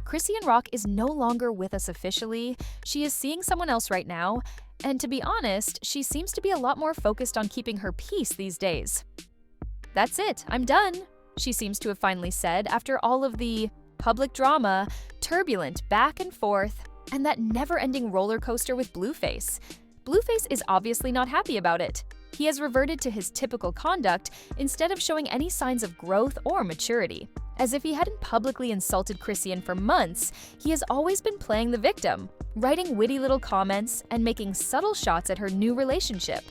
Chrisean Rock is no longer with us officially. She is seeing someone else right now, and to be honest, she seems to be a lot more focused on keeping her peace these days. "That's it, I'm done," she seems to have finally said after all of the public drama, turbulent back and forth, and that never-ending roller coaster with Blueface. Blueface is obviously not happy about it. He has reverted to his typical conduct instead of showing any signs of growth or maturity. As if he hadn't publicly insulted Chrisean for months, he has always been playing the victim, writing witty little comments and making subtle shots at her new relationship.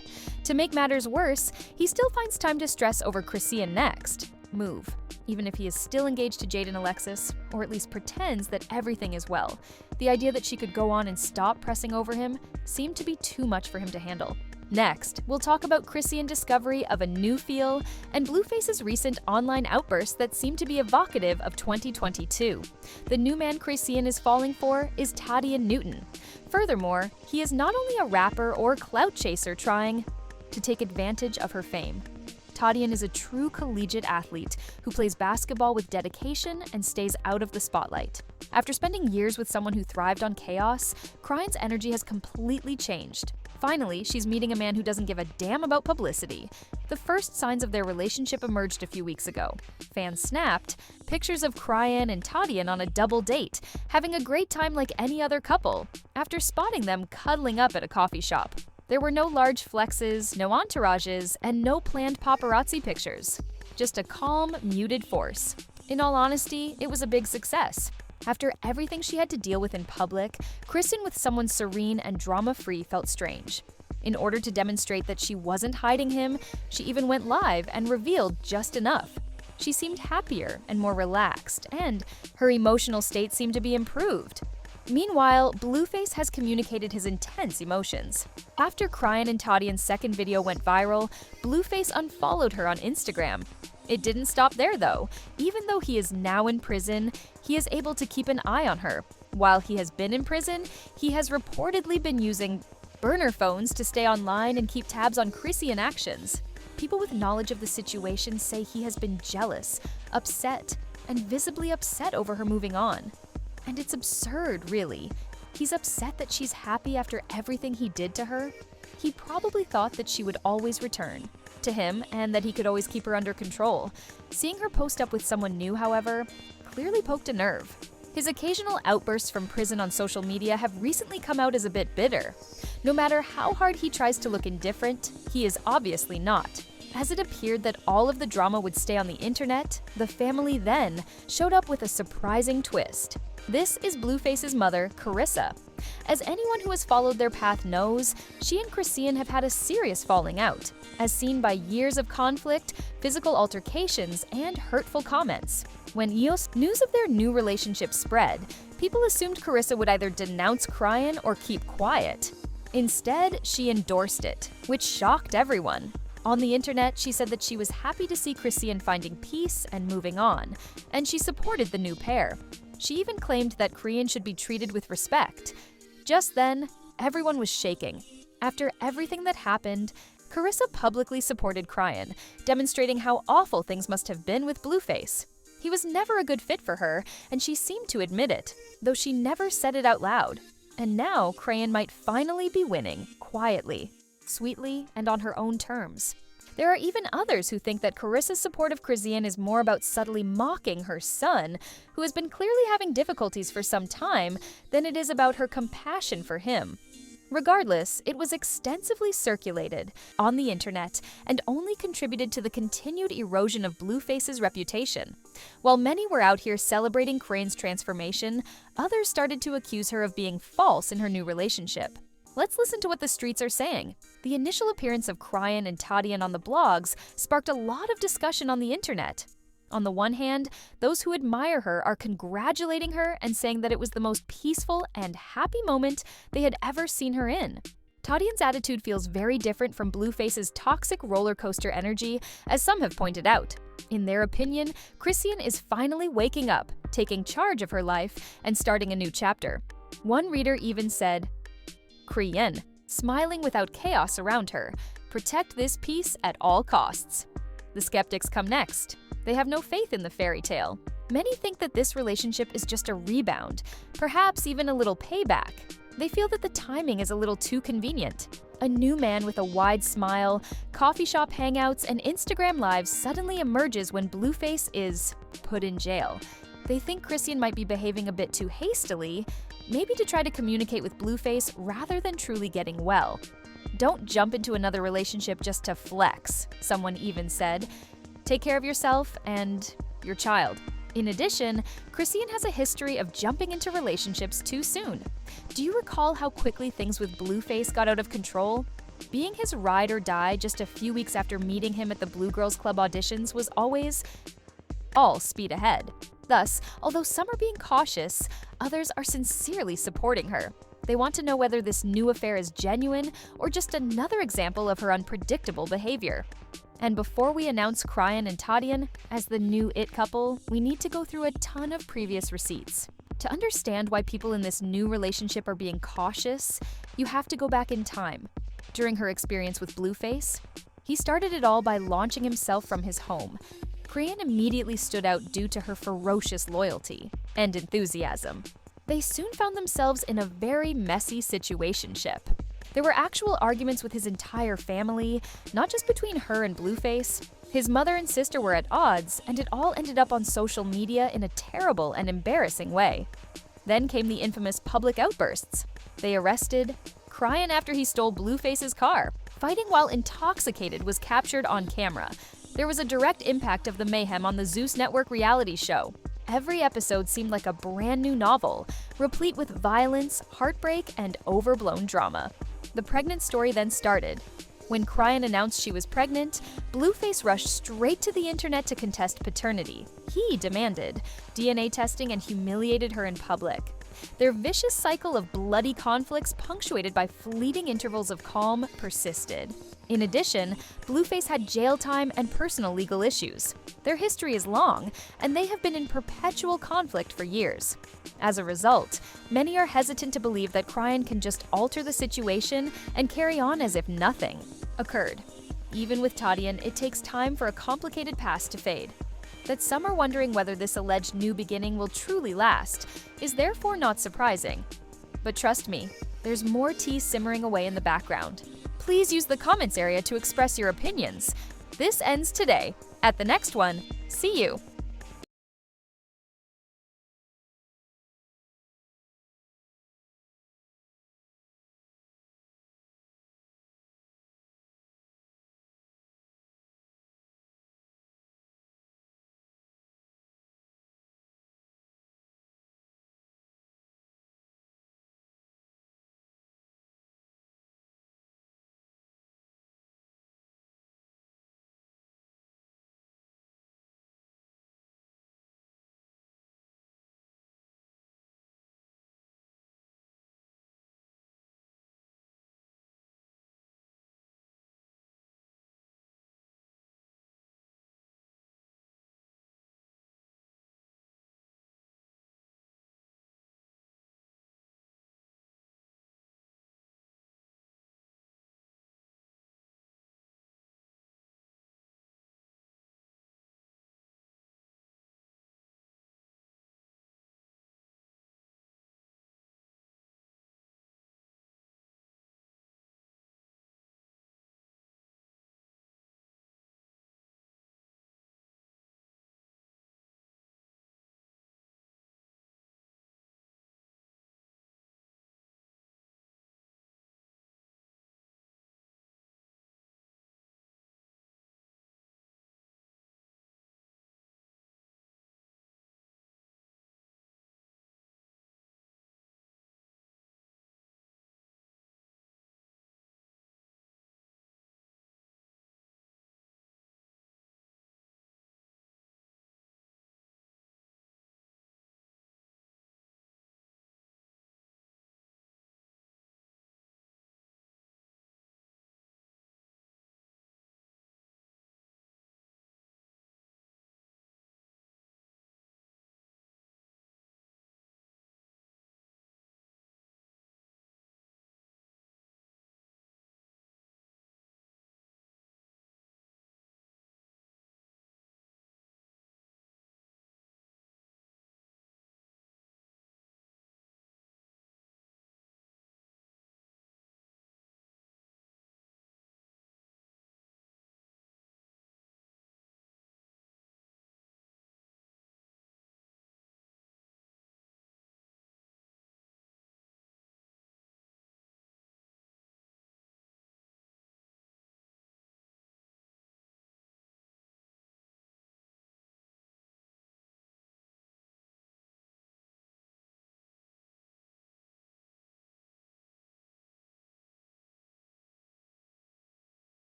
To make matters worse, he still finds time to stress over Chrisean next move, even if he is still engaged to Jade and Alexis, or at least pretends that everything is well. The idea that she could go on and stop pressing over him seemed to be too much for him to handle. Next, we'll talk about Chrisean's discovery of a new feel and Blueface's recent online outbursts that seem to be evocative of 2022. The new man Chrisean is falling for is Tadian Newton. Furthermore, he is not only a rapper or clout chaser trying to take advantage of her fame. Tadian is a true collegiate athlete who plays basketball with dedication and stays out of the spotlight. After spending years with someone who thrived on chaos, Chrisean's energy has completely changed. Finally, she's meeting a man who doesn't give a damn about publicity. The first signs of their relationship emerged a few weeks ago. Fans snapped pictures of Chrisean and Tadian on a double date, having a great time like any other couple, after spotting them cuddling up at a coffee shop. There were no large flexes, no entourages, and no planned paparazzi pictures. Just a calm, muted force. In all honesty, it was a big success. After everything she had to deal with in public, Chrisean with someone serene and drama-free felt strange. In order to demonstrate that she wasn't hiding him, she even went live and revealed just enough. She seemed happier and more relaxed, and her emotional state seemed to be improved. Meanwhile, Blueface has communicated his intense emotions. After Chrisean and Tadian's second video went viral, Blueface unfollowed her on Instagram. It didn't stop there though. Even though he is now in prison, he is able to keep an eye on her. While he has been in prison, he has reportedly been using burner phones to stay online and keep tabs on Chrisean actions. People with knowledge of the situation say he has been jealous, upset, and visibly upset over her moving on. And it's absurd, really. He's upset that she's happy after everything he did to her. He probably thought that she would always return to him and that he could always keep her under control. Seeing her post up with someone new, however, clearly poked a nerve. His occasional outbursts from prison on social media have recently come out as a bit bitter. No matter how hard he tries to look indifferent, he is obviously not. As it appeared that all of the drama would stay on the internet, the family then showed up with a surprising twist. This is Blueface's mother, Carissa. As anyone who has followed their path knows, she and Chrisean have had a serious falling out, as seen by years of conflict, physical altercations, and hurtful comments. When news of their new relationship spread, people assumed Carissa would either denounce Chrisean or keep quiet. Instead, she endorsed it, which shocked everyone. On the internet, she said that she was happy to see Chrisean finding peace and moving on, and she supported the new pair. She even claimed that Chrisean should be treated with respect. Just then, everyone was shaking. After everything that happened, Carissa publicly supported Chrisean, demonstrating how awful things must have been with Blueface. He was never a good fit for her, and she seemed to admit it, though she never said it out loud. And now, Chrisean might finally be winning, quietly, sweetly, and on her own terms. There are even others who think that Carissa's support of Chrisean is more about subtly mocking her son, who has been clearly having difficulties for some time, than it is about her compassion for him. Regardless, it was extensively circulated on the internet and only contributed to the continued erosion of Blueface's reputation. While many were out here celebrating Chrisean's transformation, others started to accuse her of being false in her new relationship. Let's listen to what the streets are saying. The initial appearance of Chrisean and Tadian on the blogs sparked a lot of discussion on the internet. On the one hand, those who admire her are congratulating her and saying that it was the most peaceful and happy moment they had ever seen her in. Tadian's attitude feels very different from Blueface's toxic roller coaster energy, as some have pointed out. In their opinion, Chrisean is finally waking up, taking charge of her life, and starting a new chapter. One reader even said, "Chrisean, smiling without chaos around her. Protect this peace at all costs." The skeptics come next. They have no faith in the fairy tale. Many think that this relationship is just a rebound, perhaps even a little payback. They feel that the timing is a little too convenient. A new man with a wide smile, coffee shop hangouts, and Instagram lives suddenly emerges when Blueface is put in jail. They think Chrisean might be behaving a bit too hastily, maybe to try to communicate with Blueface rather than truly getting well. Don't jump into another relationship just to flex, someone even said. Take care of yourself and your child. In addition, Chrisean has a history of jumping into relationships too soon. Do you recall how quickly things with Blueface got out of control? Being his ride or die just a few weeks after meeting him at the Blue Girls Club auditions was always all speed ahead. Thus, although some are being cautious, others are sincerely supporting her. They want to know whether this new affair is genuine or just another example of her unpredictable behavior. And before we announce Chrisean and Tatian as the new it couple, we need to go through a ton of previous receipts. To understand why people in this new relationship are being cautious, you have to go back in time. During her experience with Blueface, he started it all by launching himself from his home. Chrisean immediately stood out due to her ferocious loyalty and enthusiasm. They soon found themselves in a very messy situationship. There were actual arguments with his entire family, not just between her and Blueface. His mother and sister were at odds, and it all ended up on social media in a terrible and embarrassing way. Then came the infamous public outbursts. They arrested Chrisean after he stole Blueface's car. Fighting while intoxicated was captured on camera. There was a direct impact of the mayhem on the Zeus Network reality show. Every episode seemed like a brand new novel, replete with violence, heartbreak, and overblown drama. The pregnant story then started. When Chrisean announced she was pregnant, Blueface rushed straight to the internet to contest paternity. He demanded DNA testing and humiliated her in public. Their vicious cycle of bloody conflicts, punctuated by fleeting intervals of calm, persisted. In addition, Blueface had jail time and personal legal issues. Their history is long, and they have been in perpetual conflict for years. As a result, many are hesitant to believe that Chrisean can just alter the situation and carry on as if nothing occurred. Even with Tatian, it takes time for a complicated past to fade. That some are wondering whether this alleged new beginning will truly last is therefore not surprising. But trust me, there's more tea simmering away in the background. Please use the comments area to express your opinions. This ends today. At the next one, see you!